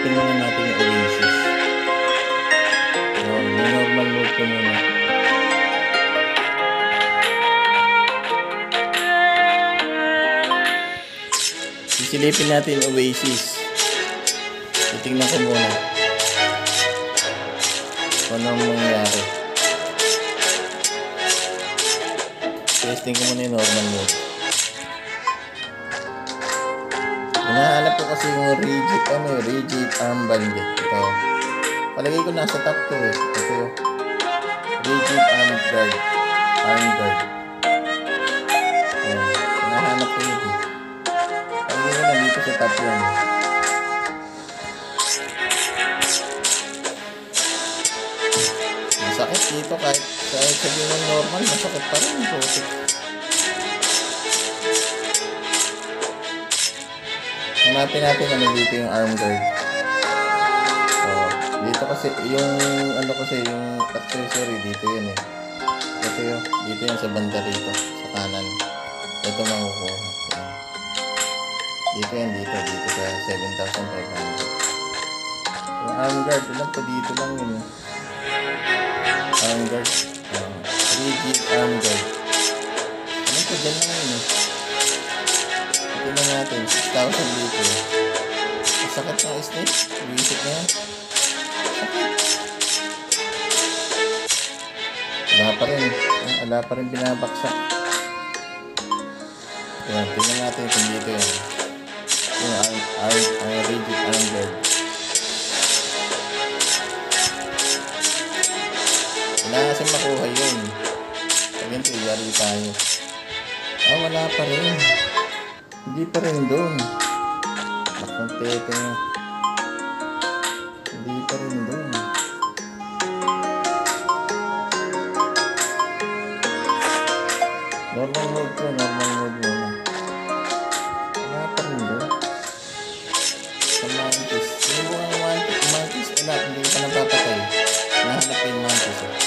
silipin muna natin yung Oasis. So, normal mode ko muna. Sisilipin natin yung Oasis. Titingnan ko muna kung anong mangyayari. Testing ko muna yung normal mode. Hinahanap ko kasi yung rigid armband. Ito. Palagay ko nasa top 2 eh. Ito yung rigid arm guard. Ayan. Hinahanap ko yun. Palagay ko nandito sa top yan. Masakit dito kahit sabihin ng normal, masakit pa rin. Hanapin natin ano dito yung arm guard. So, dito kasi yung yung accessory dito yun eh. Dito yun sa banda rito, sa kanan. Ito makukuha. Dito sa 7,500. Yung arm guard, alam ko dito lang yun. Arm guard. Rigid arm guard. Alam ko dyan lang yun. Tingnan natin. 6,000 dito. Masakit ng snake. Visit na yan. Wala pa rin binabaksak. Ayan. Tingnan natin kung dito yan. Yung rigid arm guard. Wala kasi makuha yun. Ganito, yari tayo. Wala pa rin. Hindi pa rin doon. Bakang tete nyo. Hindi pa rin doon. Normal mode muna. Wala pa rin doon. Sa mantis. Yung buong mantis, wala. Hindi pa napapatay. Nahanap ko yung mantis.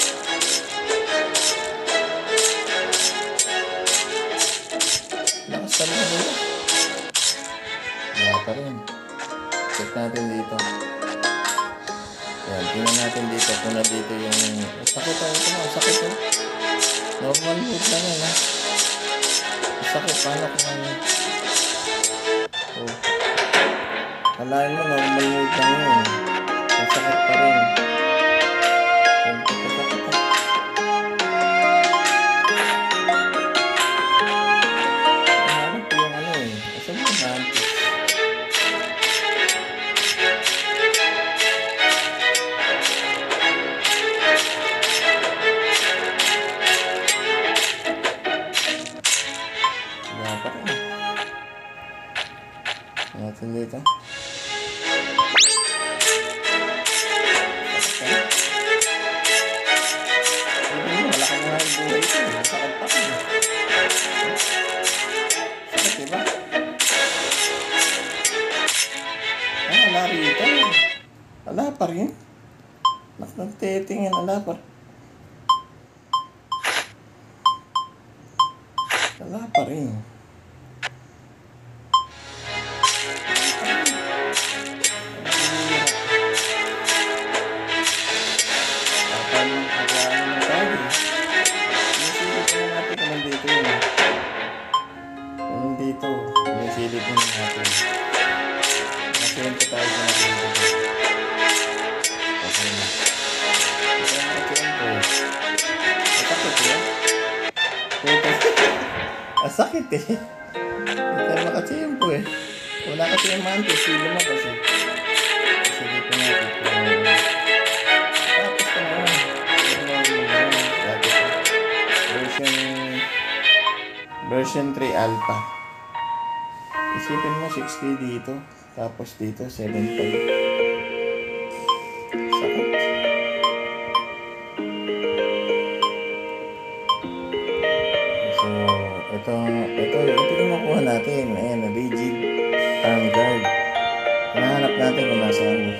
Lakas talaga nila. Wala pa rin. Check natin dito. Ayan, tingnan natin dito. Kung na dito yung... Sakit ito. Normal mode lang yan ha. Sakit. Paano kung... Kalahin mo, normal mode lang yun. Sakit pa rin. Natin dito. Wala kang mahal buhay ito. Sakit pa rin. Sakit diba? Wala rito. Wala pa rin. Nagtitingin. Wala pa rin. Dito, silip mo natin. Nasa tayo sa natin dito. Okay na. Sakit eh. Hindi tayo makachempo eh. Wala kasi yung mantis. Silo mo kasi. Silipin natin. Tapos ka na yun. Version 3 Alpha. Isipin mo 6K dito. Tapos dito 7.5. Sakit. So, ito yung makuha natin. Ayan, rigid arm guard. Hinahanap natin kung nasaan.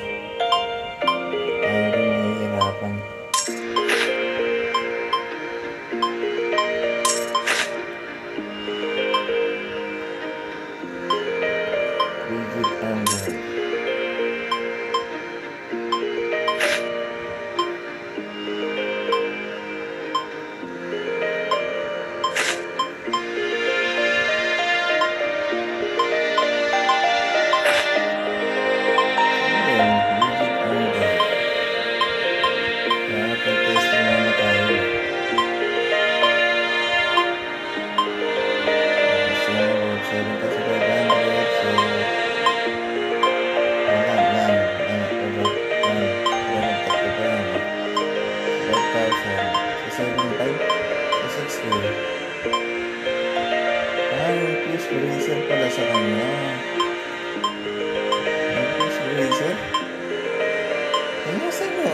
Tayo rin nahihirapan. Rigid arm guard.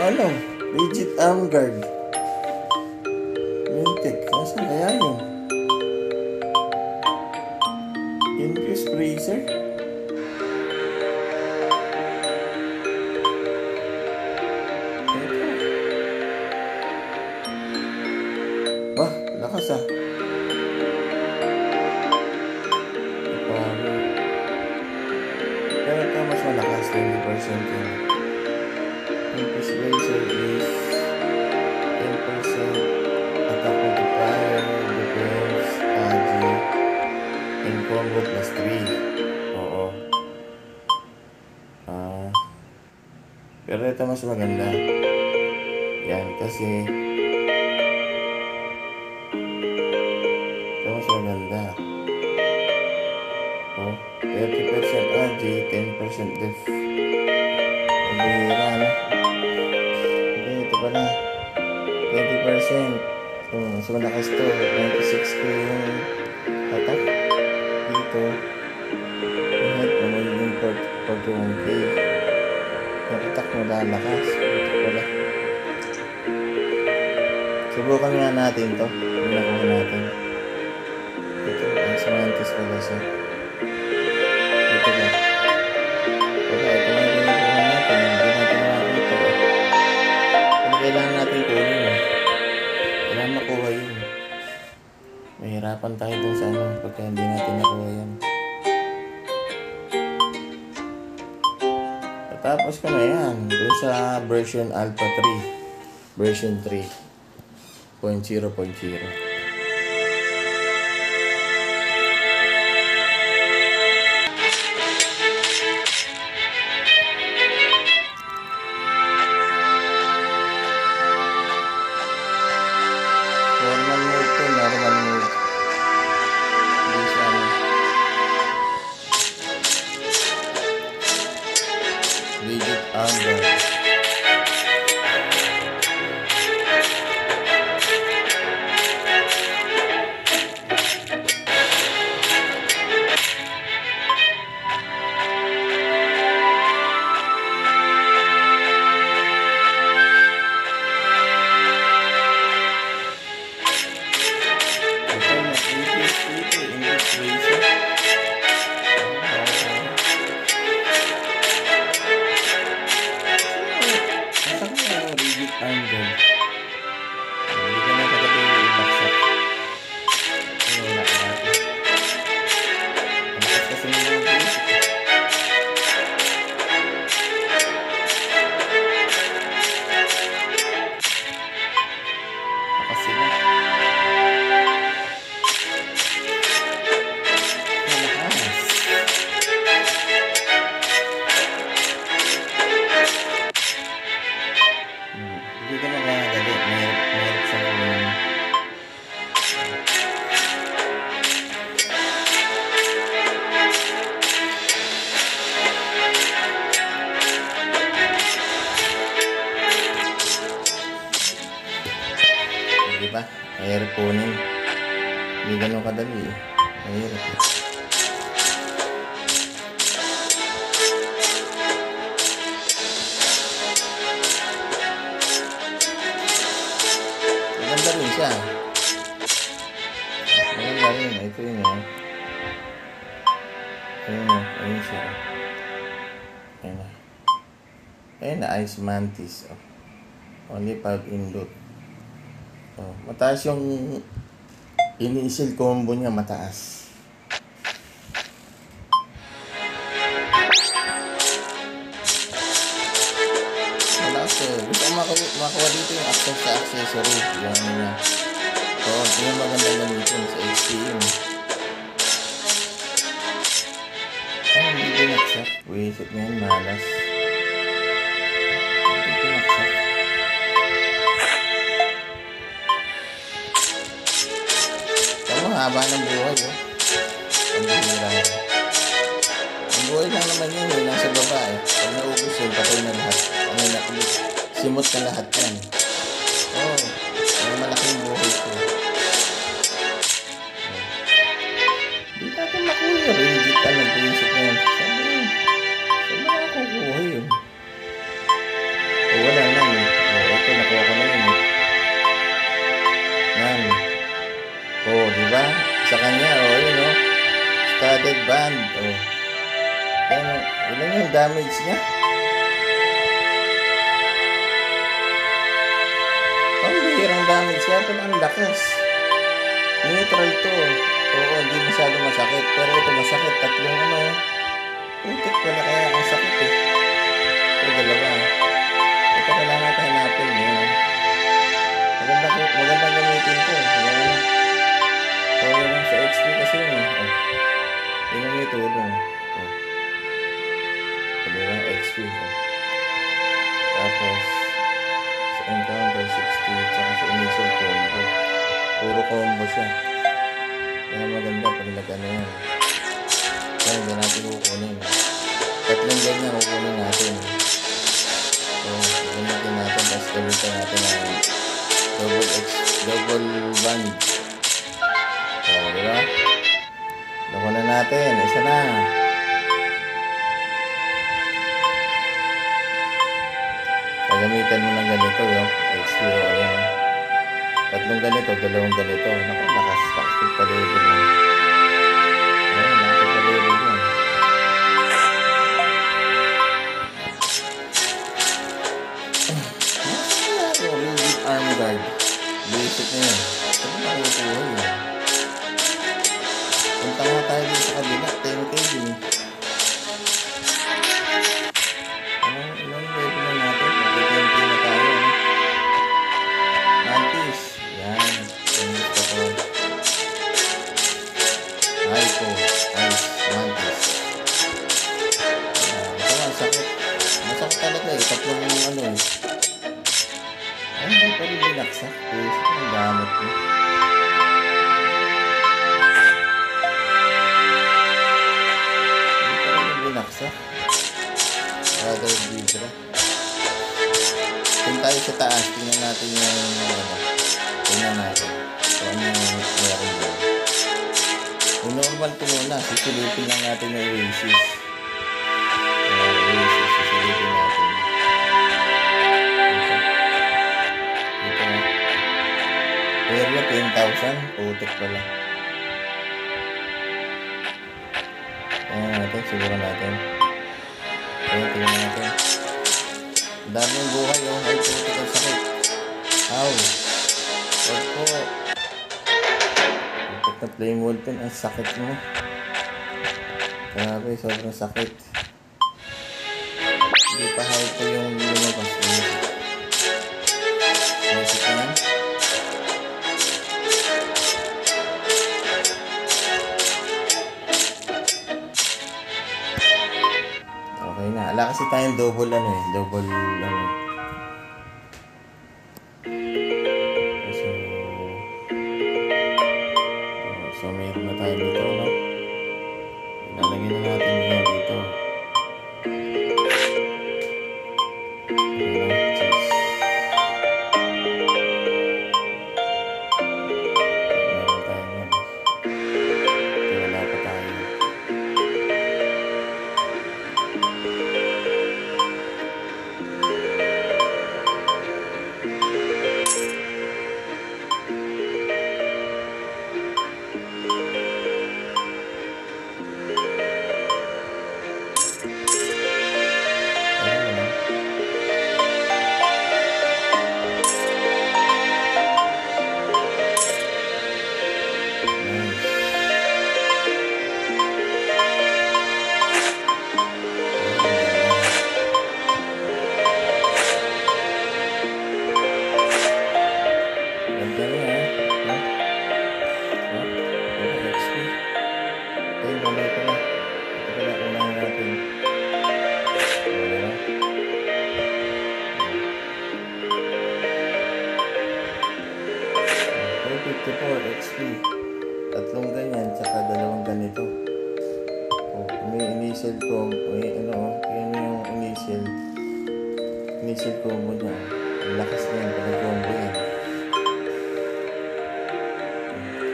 ano, rigid arm guard. Mintek, nasaan kaya yun? Increase bracer? Ito. Wah, lakas ah. Power. Pero ito mas malakas, 20% yun. Increase bracer is 10% attack multiplier, defense, AG, and combo plus 3. Oo. Pero ito mas maganda. Yan, kasi ito mas maganda. Oh, 30% AG, 10% def. Pabira, no? Hindi, ito pala. 20%. Mas malakas to. 96 ko yung attack. Dito. Yung head mo magiging 41k. Yung attack mo lalakas. Ito pala. Subukan nga natin to. Yung nakuha natin. Ito, ang samantis pala siya. Ito ba? Wala, ito nga yung nakuha natin. Hindi natin makakita. Ano kailangan natin kunin? Kailangan makuha yun. Mahirapan tayo dun sa ano pagka hindi natin nakuha yan. Tapos ko na yan. Dun sa version Alpha 3. Version 3.0.0. Normal mode to, normal mode. Hindi siya ano. Rigid arm guard. Hindi ka magkakadali. Mahirap sa kunin. Di ba? Mahirap kunin. Hindi ganun kadali eh. Mahirap. Maganda rin siya. Maganda rin. Ito yun eh. Ayun siya. Ayun na. Ayun na. Ice Mantis. Oh. Only 5 indot. Oh. Mataas yung initial combo niya. Mataas. Gusto ko makuha dito yung access sa accessory. Yung ano niya. So, ito yung maganda gamitin sa HTM. Ay, hindi pinaksak. Wisit niya yung malas. Hindi pinaksak. Tama, haba ng buhay. Oh. Ang bihira yun. Ang buhay lang naman yun. Yung nasa baba eh. Pag naubos yun, patay na lahat. Ano na ulit. Simot na lahat yan. Oh, ang malaking buhay ko. Di natin makuha rin. Hindi ka nag-iisip na yan. Sabi mo, saan ba nakukuha yun? O wala lang. damage niya. Pambihirang damage. Kaya pala ang lakas. Neutral to. Oo, hindi masyado masakit. Pero ito masakit. Tatlong ano. Putik pala kaya ang sakit eh. Ito dalawa. Ito kailangan natin hanapin. Yan. Magandang gamitin to. Yan. Kaya lang sa XP kasi yun eh. Oh. Yun ang may tulong. Oh. Sabi lang XP. Oh. Tapos sa encounter 60 tsaka sa initial combo. Puro combo siya. Kaya maganda pag nag-ano yan. Kaya hindi natin kukunin. Tatlong ganyan kukunin natin. So, gamitin natin. Tapos gamitin natin ang double band. So, diba? Loko na natin. Isa na. Gamitan mo ng ganito yung XP. Ayan. Tatlong ganito, dalawang ganito. Naku, lakas pa level mo. Ayan, lakas pa level mo. Rigid arm guard. Basic na yun. Saan na nakukuha yun? Punta nga tayo dito sa kabila. 10k din. Ilang level na natin? Mag-10k na tayo. Mantis. Yan. Mantis pa po. Hypo. Ice. Mantis. Ito nga, sakit. Masakit talaga eh. Tatlong ano eh. Ay, hindi pa rin binaksak. Please, ang damot mo. Hindi pa rin binaksak. Rather Vidra. Kung tayo sa taas, tingnan natin yung tingnan natin. So, ano yung meron doon. Yung normal ito muna, sisilipin lang natin yung Oasis. Oasis, sisilipin natin. Area 10,000, putik pala. Ayan natin, siguro natin. Ayan, tingnan natin. Daming buhay, oh. Ay, putik ang sakit. Ow. Huwag po. Putik na flame wolfen, ang sakit mo. Grabe, sobrang sakit. Hindi pa high po yung lumabas. Music na yan. Okay na. Ala kasi tayong double ano eh. Double ano. So meron na tayo dito, no? Ilalagay na natin yan dito. Okay na. Cheers. Meron tayo yan. Ito wala pa tayo. XP. Tatlong ganyan, tsaka dalawang ganito. Oh, may initial combo. May ano, yun yung initial combo niya. Ang lakas na yun, pala combo yan.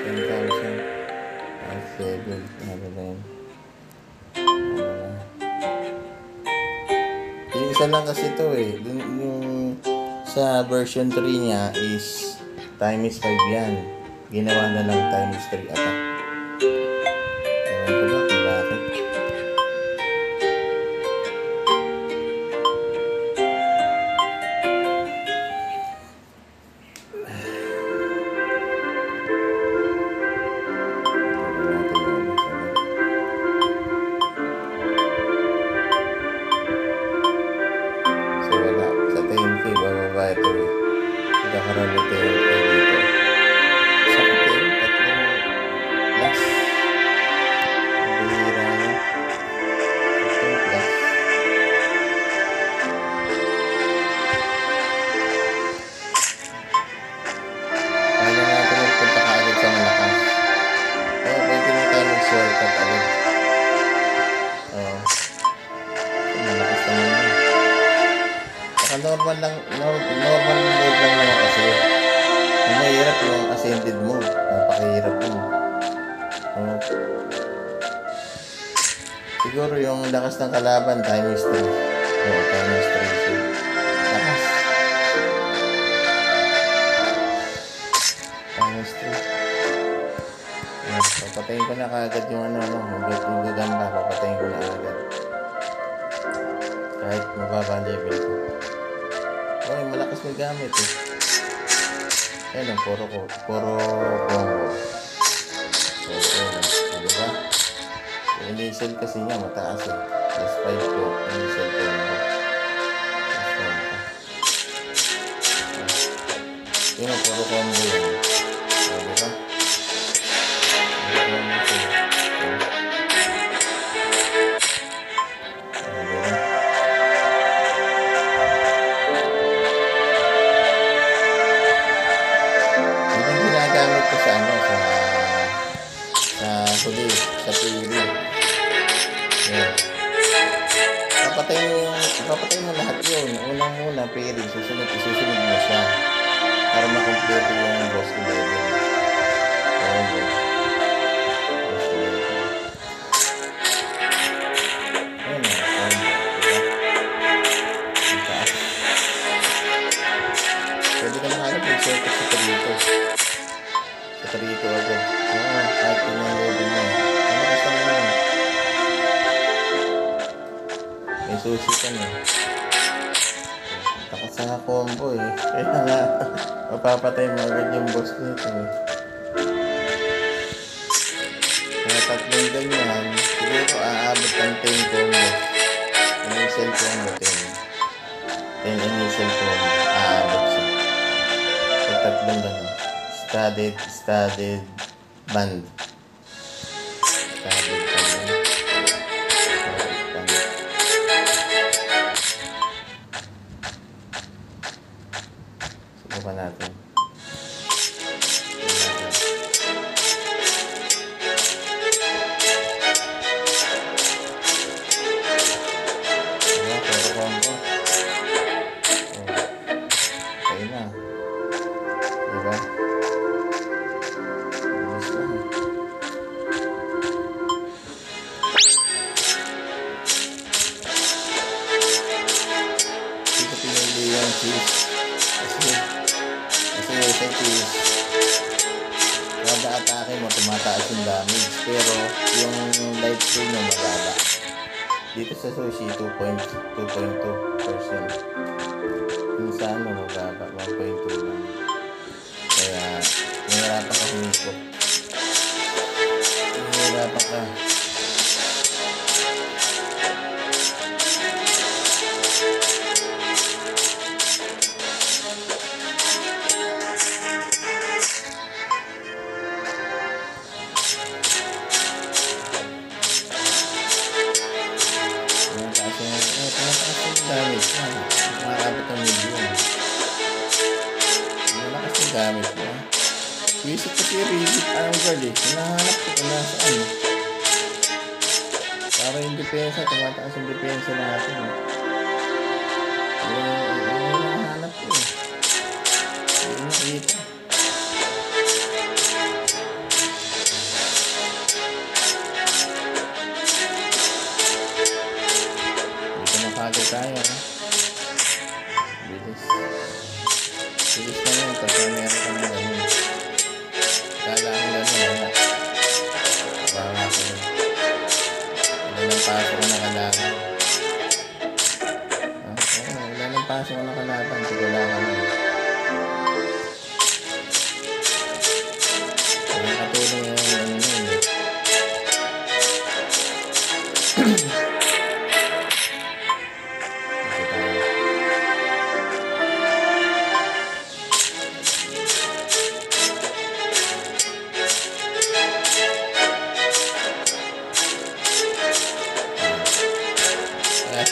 10,000. 7. Ano na yun? Yung isa lang kasi ito eh. Yung sa version 3 niya is time is 5 yan. Ginawa na lang times 3 attack. Ewan ko ba kung bakit. Naka-normal lang, normal mode lang naman kasi. Yung mahirap yung ascended mode. Napakahirap yun. Oh. Siguro yung lakas ng kalaban, times 3. Oo, times 3. So, lakas. Times 3. Papatayin ko na kagad yung yung gagamba. Papatayin ko na agad. Kahit mababa ang level ko. Oh, malakas may gamit eh. Ayun, puro combo. So, diba? Yung initial kasi niya mataas eh. Plus 5 ko. Initial combo. Yun, puro combo yan. So, diba? Sa TV. Yeah. Papatay mo lahat yun. Unang-una, pairing. Susunod mo siya. Para makompleto yung boss level. Okay. Boss level. Ayun o. Pwede ka nakahanap yung circuit sa Torito. Sa Torito agad. Oo, kahit yung level mo. Ano kasi naman yun? May susi ka na. Takas nga combo eh. Kaya nga, mapapatay mo agad yung boss nito eh. Kaya tatlong ganyan, siguro aabot ng 10 combo. Initial combo, 10 initial combo, aabot siya. Kaya tatlong ganyan. Studded band. Studded band. Subukan natin. Puro combo. Okay na. Diba? Kasi sa cheese, kada atake mo tumataas yung damage, pero yung life steal mo mababa. Dito sa sushi 2.2%. Yung sa mababa 1.2 lang. Kaya nahirapan ka humikot. Nahirapan ka. Damage na. Makakabot ang medium. Malakas yung gamit mo. Visit kasi rigid arm guard eh. Hinahanap ko kung nasaan. Para yung depensa, tumataas yung depensa natin. Hinahanap ko eh. Hindi nakita. Agad tayo bilis na yun kasi meron ka na ganun kala ko gano'n wala bawa ko yun wala nang paso ko na kalaban wala nang paso ko na kalaban sigula ka na nakatulong yung ano yun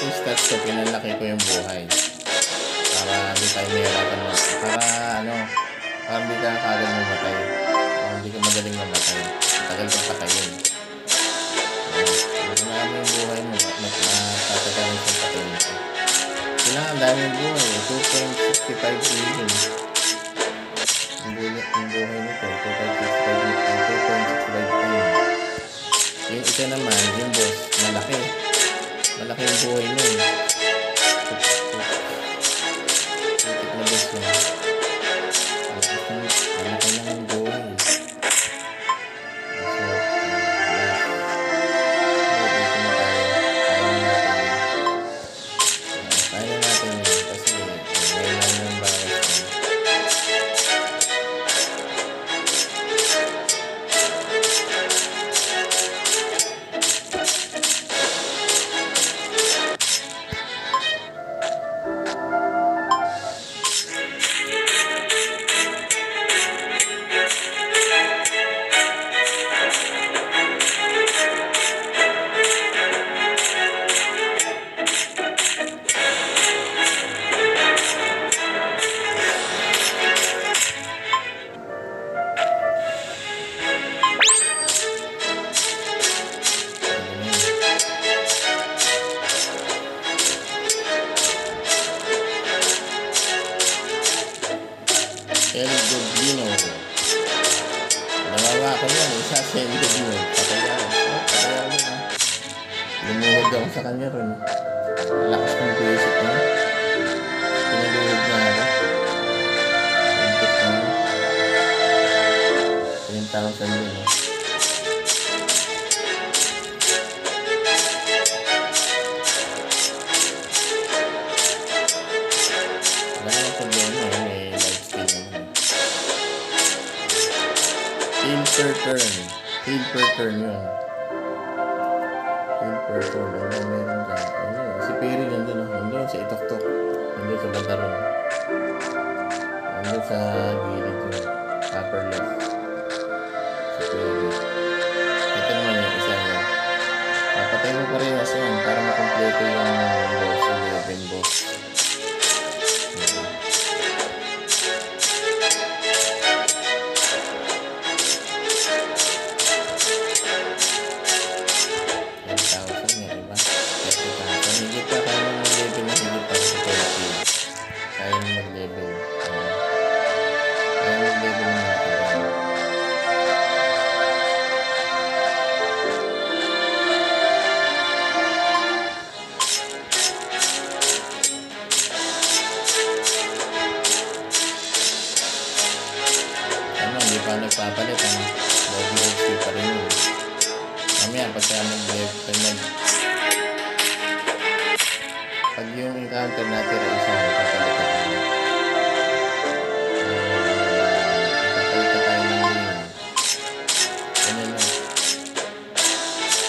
yung stats ko, pinalaki ko yung buhay para hindi tayo mahirapan mo para hindi ka kagad mamatay hindi ka madaling mamatay tagal kang patayin marami yung buhay mo matatagal sa patayin ko kasi Kailangan ang daming buhay. 2.65 million. Ang buhay nito. 2.65 million. Yung isa naman, yung boss, malaki. Malaki yung buhay nun. Titik na boss mo. Malaki lang ang buhay. El Goblino. Nawawa ko yan. Isa sa El Goblino. Pataya. Pataya mo na. Lumuhod ako sa kanya rin. Lakas ng buwisit na. Pinaluhod na ako. Input na. 10,000 yun. Wala nang problema. May lifestyle naman. Heal per turn. Heal per turn yun. Heal per turn. Ano meron dyan? Si Perry nandun. Nandun sa Itok-Tok. Nandun sa Bandaron. Nandun sa gilid yun. Upper left. Si Perry. Ito naman yung isa yun. Patay mo parehas yan para makompleto yung boss. 11 boss. Nagpapalit ang lobby XP pa rin yun. Mamaya pagka pag yung encounter natin ay isa, nagpapalit ka tayo. Nagpapalit ka tayo ng lane. Ganyan lang.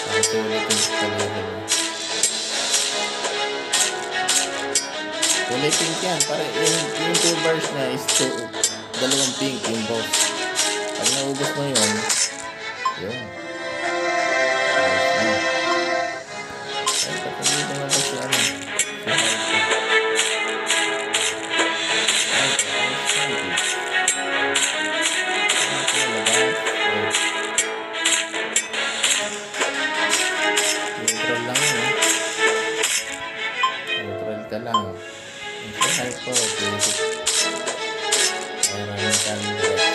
Nakasulit yung pag-level. Kulay pink yan. Yung 2 bars na is 2 pink yung box. Pag naubos mo yun, yun. Ay, kapagalitan na ba siya ano? Neutral lang yun eh. Neutral ka lang. Ito hypo, basic. Maraming kang direct.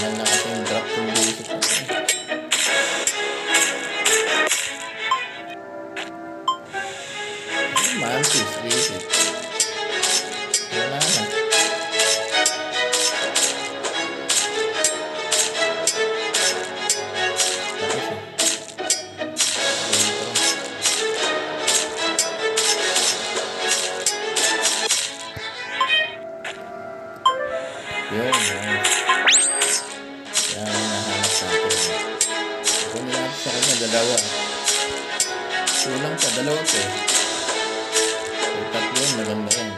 Na kasi yung drop yung basic natin. Mantis, basic. Wala na. Tapos na. Yun, nice. Yan ang nahanap natin. Kung natin sa kanya, dalawa. Kulang pa, dalawa po. Yung tatlo yun, maganda yan.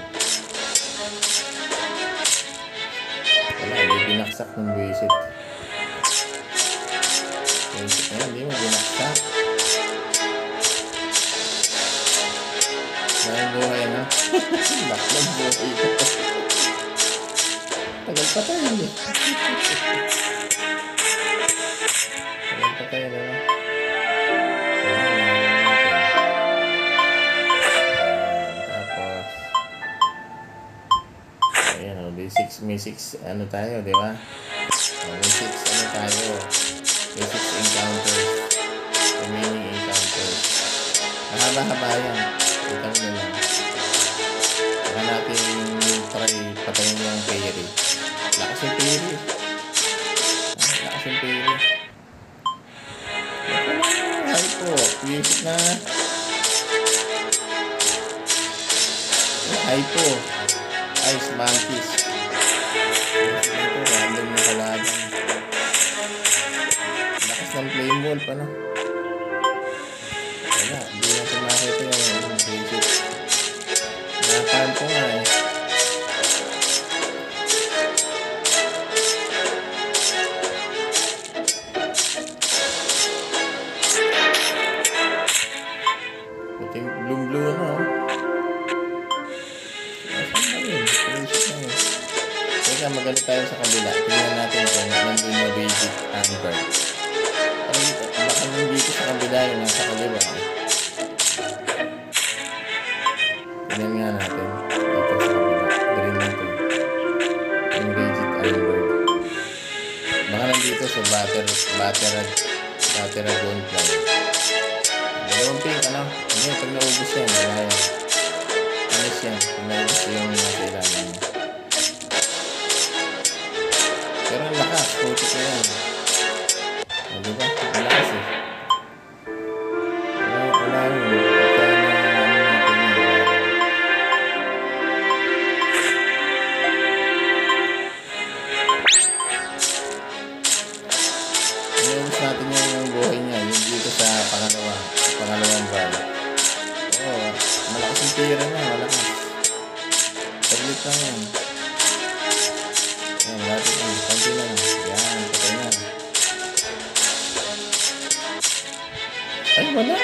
Wala, may binaksak ng buwisit. Buwisit na yan, hindi mo binaksak. Maraming buhay na. Baklag buhay ko. Tagal pa tayo eh. Tagal pa tayo na. So, may 6 ano tayo, di ba? May 6 ano tayo. May 6 encounters. Remaining encounters. Mahaba-haba yan. Kita mo na lang. Saka natin try patayin yung fairy. Lakas yung fairy. Lakas yung fairy. Ay po. Visit na. Ay po. Ice monkeys. Ito, random na kalaban. Lakas ng flame wolf, ano? Wala, hindi natin makita yung basic. Nakakarm ko nga eh. Puting blue na oh. Teka, magalit tayo sa kabila. Tingnan natin kung nandun yung rigid anchor. Baka nandito sa kabila yun, nasa kaliwa. Tingnan nga natin. Dito sa kabila. Green na ito. Yung rigid anchor. Baka nandito sa Batteragon Fly. Dalawang pink, ano? Hindi, pag naubos yan, wala yan. Alis yan. Pag naubos yung nasa ilalim. Pero ang lakas, puto ko yan. O, diba? Ang lakas eh. Wala yun. Pagka na ano natin yun. Inubos natin yung buhay niya. Yung dito sa pangalawang bar. Oo, malakas yung tira na. Malakas. Tablet lang yan. Ayan, lapit lang. Konti lang. Ayan, patay na. Ay, wala.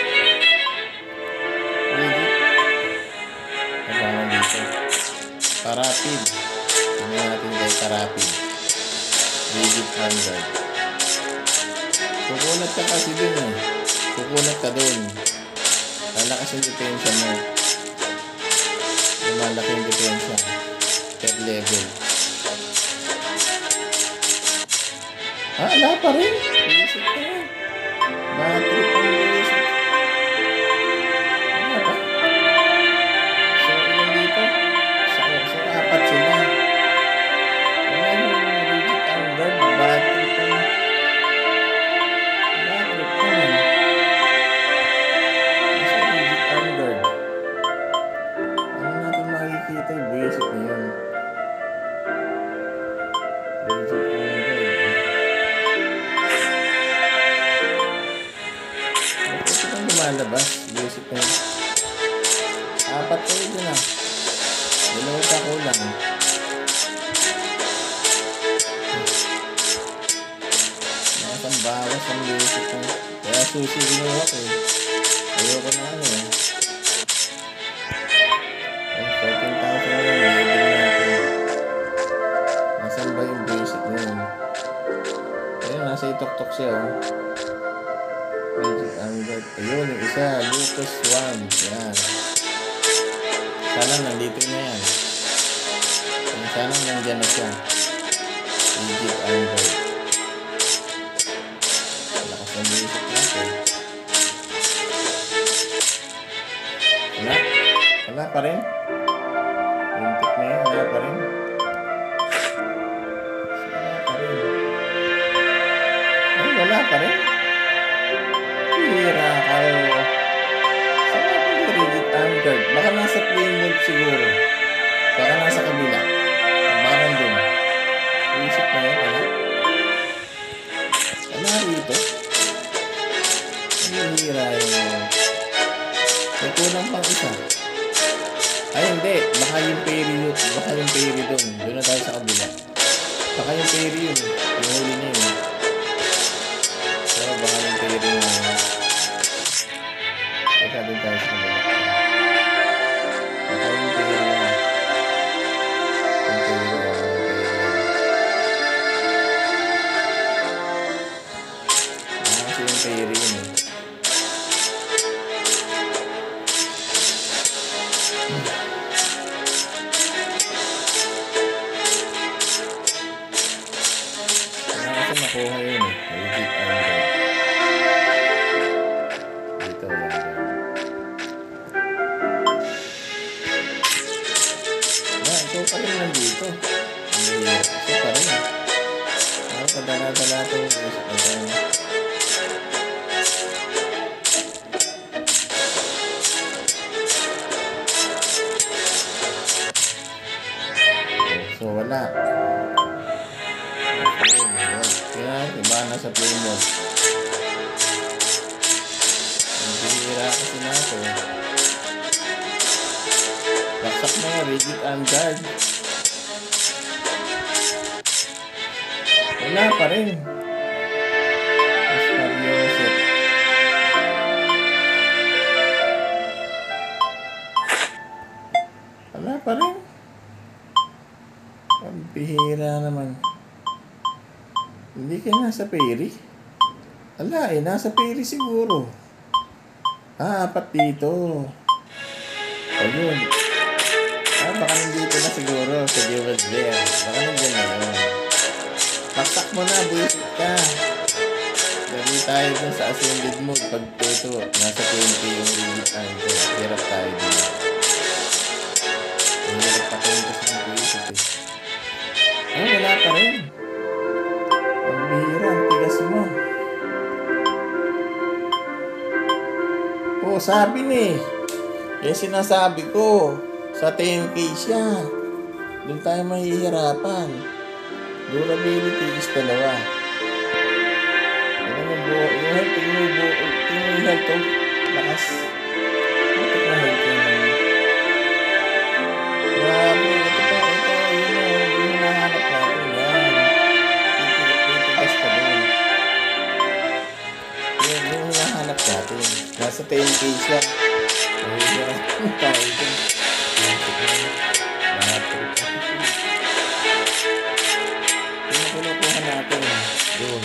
Rigid. Nabangan dito. Karapid. Tingnan natin kay Karapid. Rigid Vanguard. Kukunat ka kasi dun eh. Kukunat ka dun. Lalakas yung depensa mo. Lumalaki yung depensa. Per level. Wala pa rin. Basic pa rin. Battery pang basic. Wala pa. So, ilan dito? So, apat sila. Wala yung rigid anguard. Battery pang. Battery pang. Kasi rigid anguard. Ano natin makikita yung basic na yun? Rigid anguard. Lumalabas, basic na yun. Apat ko ito na. Dalawa pa kulang. Nakasang bawas ang basic na. Kaya susi ginawa ko eh. Ayoko na ano eh. 14,000 na lang. Level natin. Nasaan ba yung basic na yun? Ayun, nasa itok-tok siya oh. Rigid Vanguard. Ayun, yung isa. Lucas Swan. Yan. Sana nandito na yan. Sana nandyan na siya. Rigid Vanguard. Lakas ng basic natin. Wala. Wala pa rin. Lintik na yan. Wala pa rin. Wala pa rin. Ay, wala pa rin. Hira ka. Saan natin yung rigid anchored? Baka nasa flame wolf siguro. Baka nasa kabila. Baka nandun. Isip na yun, wala? Wala rito. Ang hira yun. May kulang pang isa. Ay, hindi. Baka yung fairy yun. Baka yung fairy dun. Doon na tayo sa kabila. Baka yung fairy yun. Yung huli na yun. Pero baka yung fairy yun. Teka, doon tayo sa kabila. Baka yung fairy yun. Yung fairy yun. Kasi yung fairy yun eh. dito. Yan. Ito pa rin nandito. Ito pa rin. Padala-dala ito. So, wala. Kaya, iba na sa play mode. Ang bihira kasi na ito. Baksak mo yung rigid arm guard. Wala pa rin. Mas Mariosep. Wala pa rin. Ang bihira naman. Hindi ka nasa peri? Ala nasa peri siguro. Apat dito. Ayun. Baka nandito na siguro sa Jewel there. Baka nandiyan na yun. Baksak mo na, buisit ka. Dali tayo dun sa ascended mode. Pag ito, nasa 20 yung limit time ko. Hirap tayo dun. Hirap pa tayo kasi ng buisit eh. Wala pa rin. Ang bihira, ang tigas mo. Sabi ni. Yung sinasabi ko. Sa 10K siya. Doon tayo mahihirapan. Durability is dalawa. Ano mo buo? Yung health, yung health to. Lakas. Matik na health yun. Grabe. Ito. Yung hinahanap natin. Yan. Titigas ka doon. Yung hinahanap natin. Nasa 10K siya. Mahihirapan tayo doon. Pinukuha natin doon.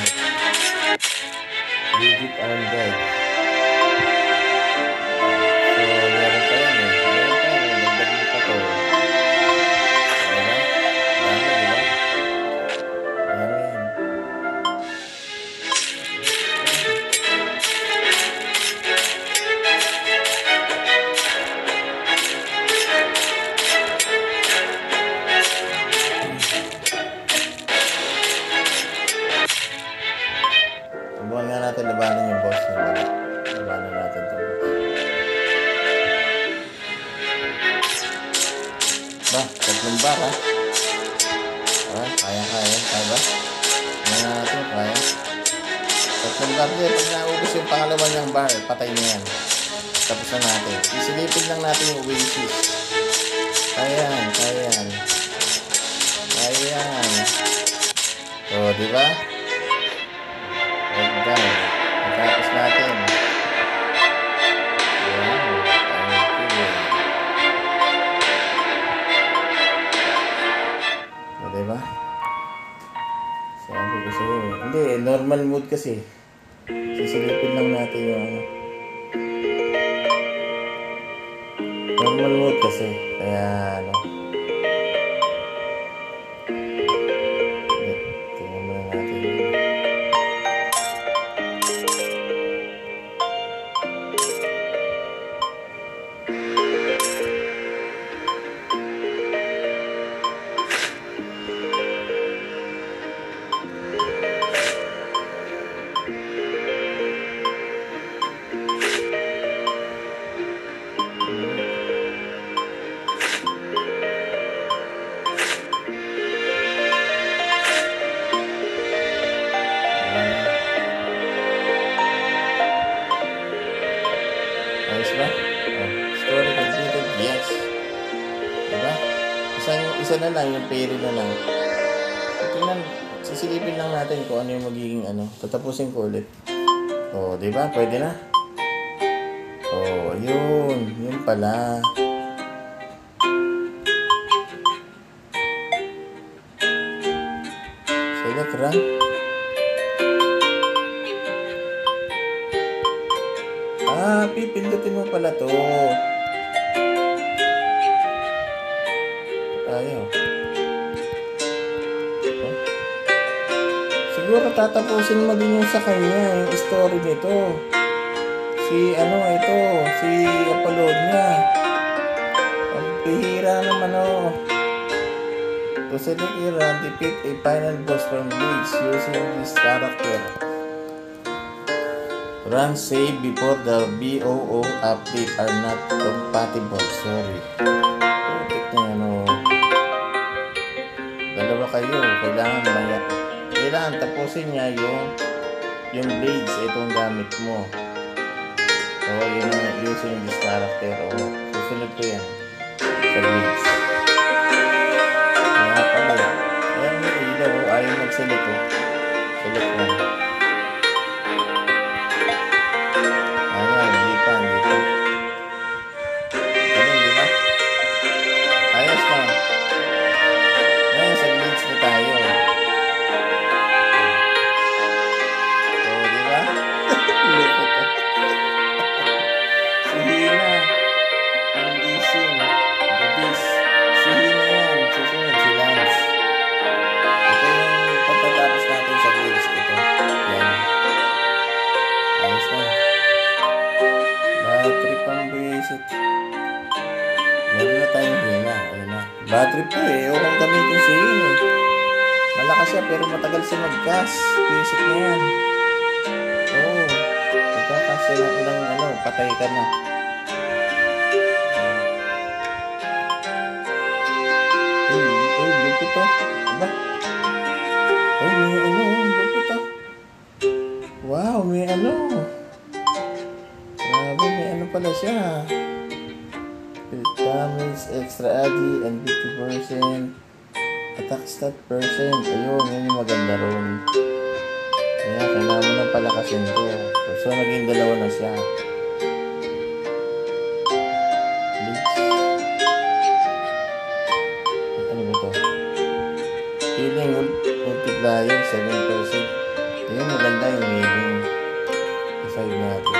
Rigid arm guard. So, meron pa yan eh. Nagdag mo pa to. Diba? Dami, diba? Dami yan. Subukan nga natin labanan yung boss na labanan natin ito. Ba, 3 bar ha? Kaya ba? Kaya natin, kaya. 3 bar din, pag naubos yung pangalawa niyang bar, patay na yan. Tapos na natin. Isilipin lang natin yung Oasis. Kaya yan. O, diba? Down. Matapos natin. Wow. O, diba? Sabi ko sa'yo. Hindi, normal mode kasi. Sisilipin lang natin yung ano. Normal mode kasi. Kaya ano. Tingnan mo na natin. Ayos ba? Story completed? Yes. Diba? Isa na lang, yung peri na lang. Tingnan, sisilipin lang natin kung ano yung magiging ano. Tatapusin ko ulit. Diba? Pwede na? Yun. Yun pala. Select run. Pipindutin mo pala to. Ayaw. Siguro tatapusin mo din yung sa kanya, yung story nito. Si Apollonia. Ang pihira naman To select a run, defeat a final boss from Blades using this character. Run save before the BOO update are not compatible. Sorry. Putik na Dalawa kayo. Kailangan tapusin niya yung blades. Itong gamit mo. Yun ang using this character. Susunod ko yan. Sa blades. Kaya pala. Ayan may ilaw. Ayaw mag-select Select mo. Hindi pa. Ganun, di ba? Ayos na. Ngayon, sa blades na tayo. Di ba? Lupit ka. Si Hina. Ang gising. The Beast. Si Hina yan. Susunod si Lance. Ito yung pagtatapos natin sa blades ito. Yan. Ayos na. Bad trip ang visit. Meron na tayong Hina. Ayun na. Bad trip to Huwag kang gamitin si Hina Malakas siya pero matagal siya mag-cast. Visit niya yan. Pagkakasya ng ilang patay ka na. Lupit to. Diba? May lupit to. Wow, may Grabe, may pala siya. Damage, extra agi, and 50%. Attack stat percent. Ayun, yun yung maganda ron. Kaya kailangan mo nang palakasin to. So, naging dalawa na siya. Ano ba to? Healing multiplier 7%. Ayun, maganda yung healing. Decide natin.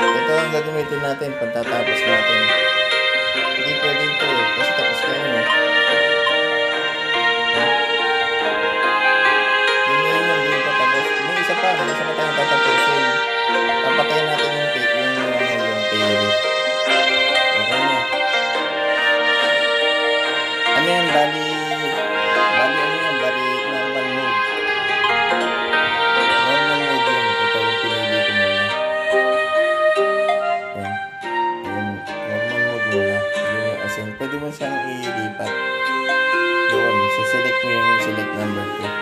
Ito ang gagamitin natin pagtatapos natin. Hindi pwede ito kasi tapos na yun Hindi pa tapos. May isa pa tayong tatapusin. Papatayin natin yung theory. Okay na. Ano yan? Bali normal mode. Normal mode yun. Ito yung pinili ko muna. Normal mode muna. Pwede mo siyang ilipat. Doon, select mo yung select number 2.